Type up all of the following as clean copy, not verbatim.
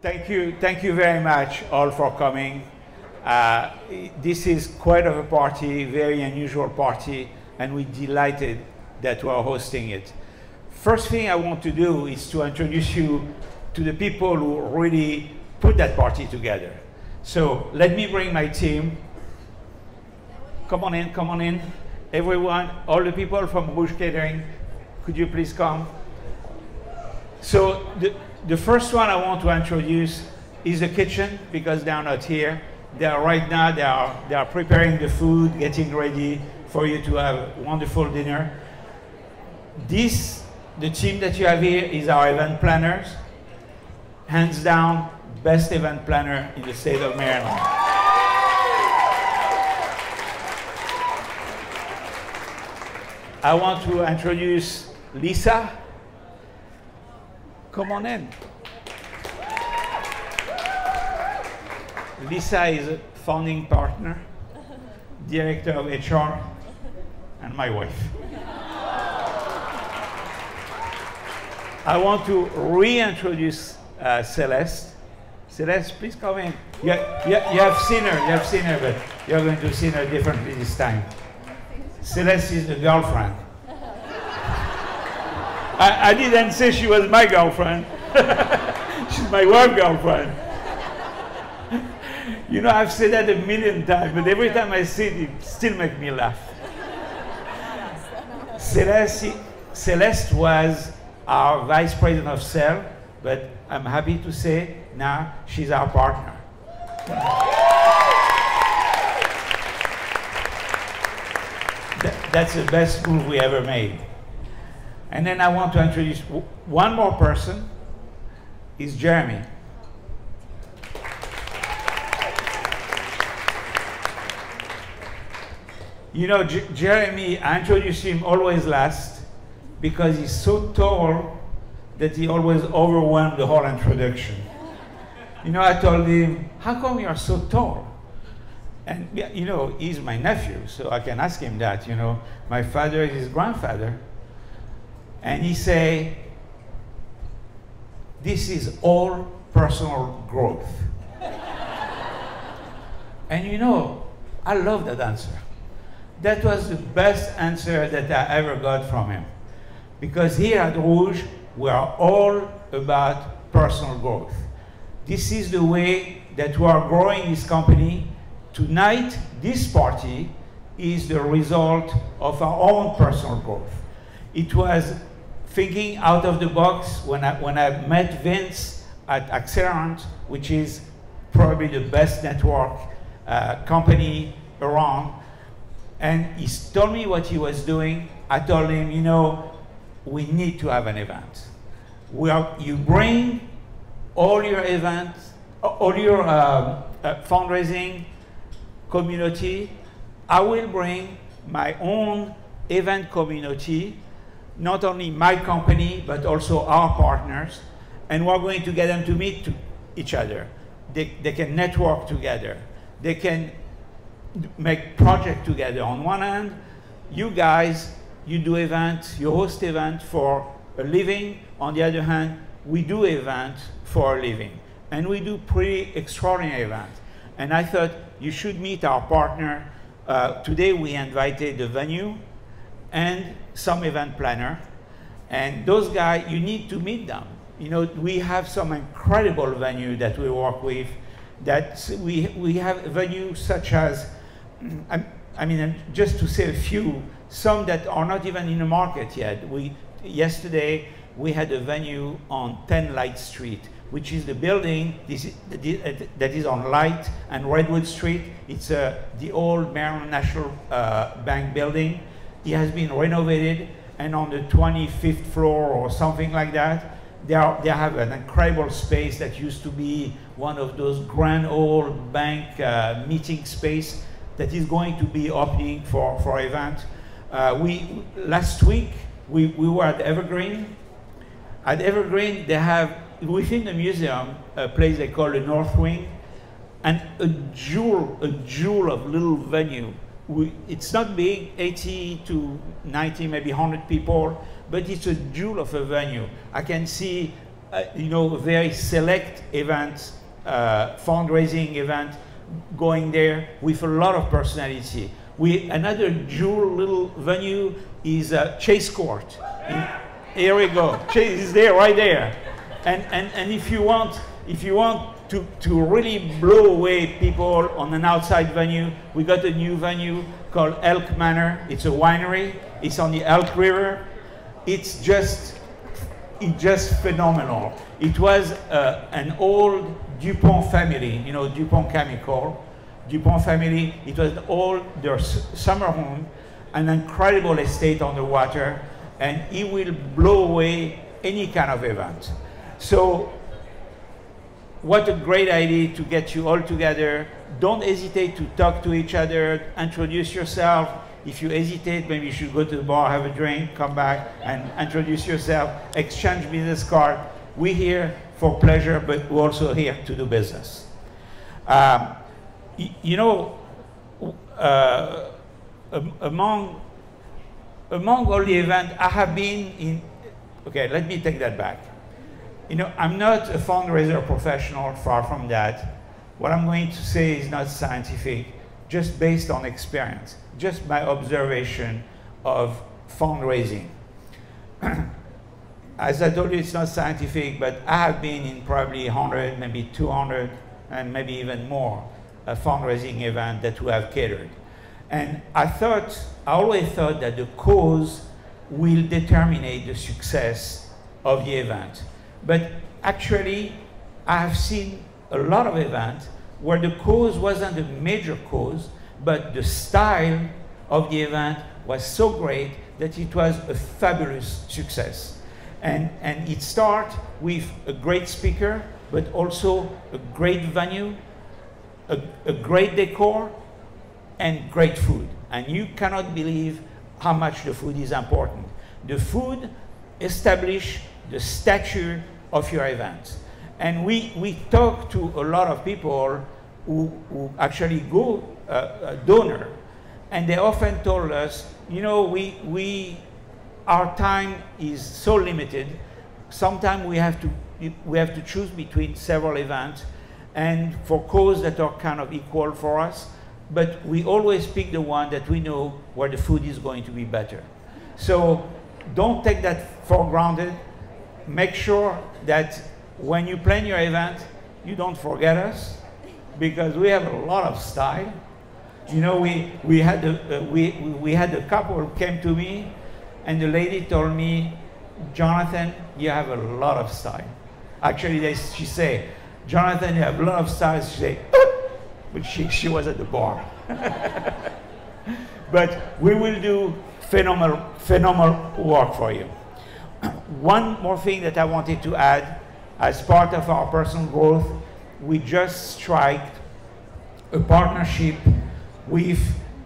Thank you very much all for coming. This is quite of a party, very unusual party, and we're delighted that we are hosting it. First thing I want to do is to introduce you to the people who really put that party together. So let me bring my team. Come on in. Everyone, all the people from Rouge Catering, could you please come? So the first one I want to introduce is the kitchen, because they are not here. They are right now, they are preparing the food, getting ready for you to have a wonderful dinner. The team that you have here is our event planners. Hands down, best event planner in the state of Maryland. I want to introduce Lisa. Come on in. Lisa is a founding partner, director of HR, and my wife. I want to reintroduce Celeste. Celeste, please come in. You have seen her, but you're going to see her differently this time. Celeste is the girlfriend. I didn't say she was my girlfriend. She's my wife girlfriend. You know, I've said that a million times, but every time I say it, it still makes me laugh. Celeste was our vice president of sales, but I'm happy to say now she's our partner. That's the best move we ever made. And then I want to introduce one more person, is Jeremy. You know, Jeremy, I introduce him always last because he's so tall that he always overwhelmed the whole introduction. You know, I told him, how come you're so tall? And, you know, he's my nephew, so I can ask him that, you know. My father is his grandfather. And he say, this is all personal growth. And you know, I love that answer. That was the best answer that I ever got from him. Because here at Rouge, we are all about personal growth. This is the way that we are growing this company. Tonight, this party is the result of our own personal growth. It was thinking out of the box when I met Vince at Accelerant, which is probably the best network company around. And he told me what he was doing. I told him, you know, we need to have an event. You bring all your events, all your fundraising community. I will bring my own event community, not only my company, but also our partners, and we're going to get them to meet each other. They can network together. They can make projects together. On one hand, you guys, you do events, you host events for a living. On the other hand, we do events for a living. And we do pretty extraordinary events. And I thought you should meet our partner. Today we invited the venue and some event planner. And those guys, you need to meet them. You know, we have some incredible venue that we work with. That we have venues such as, I mean, just to say a few, some that are not even in the market yet. Yesterday, we had a venue on 10 Light Street, which is the building that is on Light and Redwood Street. It's the old Maryland National Bank building. It has been renovated, and on the 25th floor or something like that, they have an incredible space that used to be one of those grand old bank meeting space that is going to be opening for event. Last week, we were at Evergreen. At Evergreen, they have, within the museum, a place they call the North Wing, and a jewel of little venue. It's not big, 80 to 90, maybe 100 people, but it's a jewel of a venue. I can see you know, very select event, fundraising event, going there with a lot of personality. Another jewel little venue is Chase Court. Here we go. Chase is there, right there. And if you want to really blow away people on an outside venue, we got a new venue called Elk Manor. It's a winery. It's on the Elk River. It's just phenomenal. It was an old DuPont family, you know, DuPont Chemical. DuPont family, it was all their summer home, an incredible estate on the water, and it will blow away any kind of event. So what a great idea to get you all together. Don't hesitate to talk to each other, introduce yourself. If you hesitate, maybe you should go to the bar, have a drink, come back and introduce yourself, exchange business card. We're here for pleasure, but we're also here to do business. You know, among all the events I have been in, okay, let me take that back. You know, I'm not a fundraiser professional, far from that. What I'm going to say is not scientific, just based on experience, just my observation of fundraising. As I told you, it's not scientific, but I have been in probably 100, maybe 200, and maybe even more fundraising event that we have catered. And I always thought that the cause will determine the success of the event. But actually, I have seen a lot of events where the cause wasn't a major cause, but the style of the event was so great that it was a fabulous success. And it starts with a great speaker, but also a great venue, a great decor, and great food. And you cannot believe how much the food is important. The food establishes the stature of your event. And we talk to a lot of people who actually go donor, and they often told us, you know, our time is so limited. Sometimes we have to choose between several events, and for causes that are kind of equal for us, but we always pick the one that we know where the food is going to be better. So don't take that for granted. Make sure that when you plan your event, you don't forget us, because we have a lot of style. You know, we had a couple who came to me, and the lady told me, Jonathan, you have a lot of style. Actually, she said, Jonathan, you have a lot of style. She said, but she was at the bar. But we will do phenomenal work for you. One more thing that I wanted to add, as part of our personal growth, we just struck a partnership with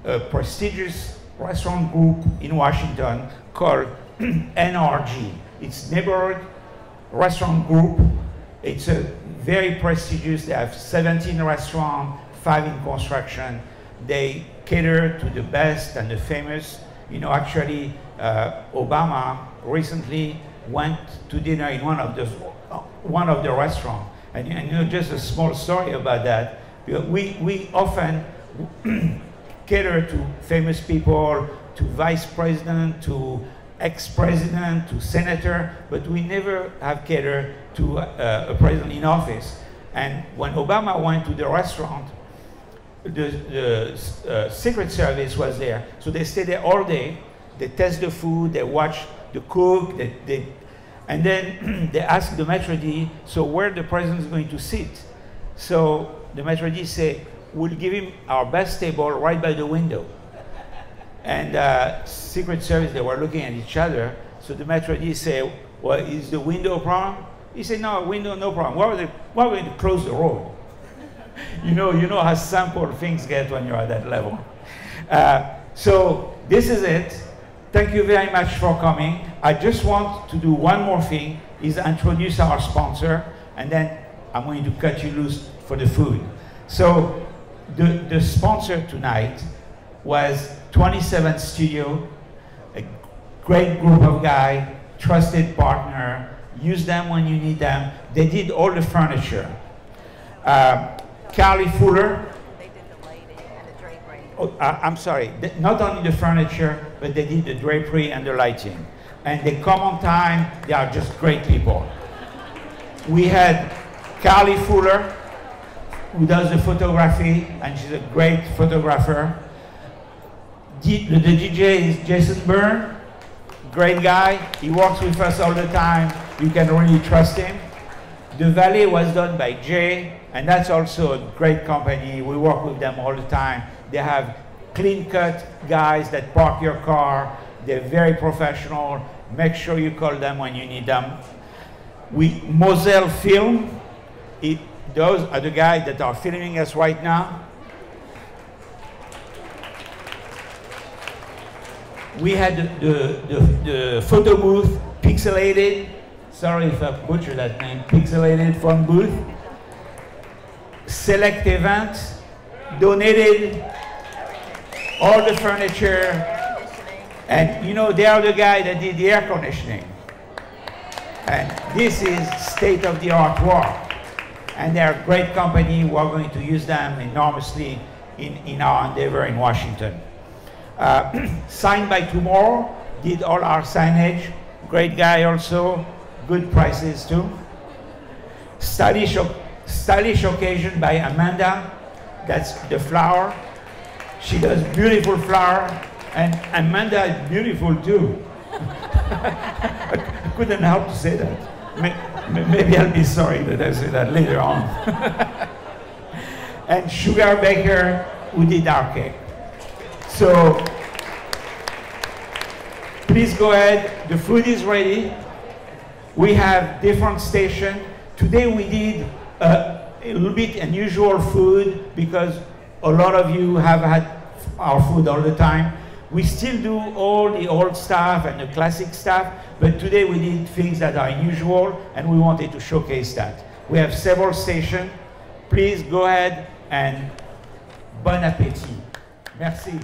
a prestigious restaurant group in Washington called NRG. It's Neighborhood Restaurant Group. It's a very prestigious. They have 17 restaurants, 5 in construction. They cater to the best and the famous. You know, actually, Obama recently went to dinner in one of the restaurants. And you know, just a small story about that. We often cater to famous people, to vice president, to ex-president, to senator, but we never have catered to a president in office. And when Obama went to the restaurant, the Secret Service was there. So they stayed there all day. They test the food, they watch the cook, and then they ask the maitre d', so where the president is going to sit. So the maitre d' say, we'll give him our best table right by the window. And Secret Service, they were looking at each other. So the maitre d' say, well, is the window a problem? He said, no, window, no problem. Why are we going to close the road? You know how simple things get when you're at that level. So this is it. Thank you very much for coming. I just want to do one more thing, is introduce our sponsor, and then I'm going to cut you loose for the food. So the sponsor tonight was 27 Studio, a great group of guys, trusted partner. use them when you need them. They did all the furniture. Carly Fuller. They did the lighting and the drapery. Oh, I'm sorry, not only the furniture, but they did the drapery and the lighting. And they come on time, they are just great people. We had Carly Fuller, who does the photography, and she's a great photographer. The DJ is Jason Byrne, great guy. He works with us all the time. You can really trust him. The valet was done by Jay, and that's also a great company. We work with them all the time. They have clean-cut guys that park your car. They're very professional. Make sure you call them when you need them. Moselle Film, those are the guys that are filming us right now. We had the photo booth, Pixelated. Sorry if I butchered that name, Pixelated Phone Booth. Select Events, donated all the furniture. And you know, they are the guy that did the air conditioning. And this is state-of-the-art work. And they're a great company. We're going to use them enormously in our endeavor in Washington. Sign by Tomorrow did all our signage. Great guy also. Good prices too. Stylish Occasion by Amanda. That's the flower. She does beautiful flower. And Amanda is beautiful too. I couldn't help to say that. Maybe I'll be sorry that I say that later on. And Sugar Baker, who did our cake. So please go ahead. The food is ready. We have different stations. Today we did a little bit unusual food because a lot of you have had our food all the time. We still do all the old stuff and the classic stuff, but today we did things that are unusual and we wanted to showcase that. We have several stations. Please go ahead and bon appétit. Merci.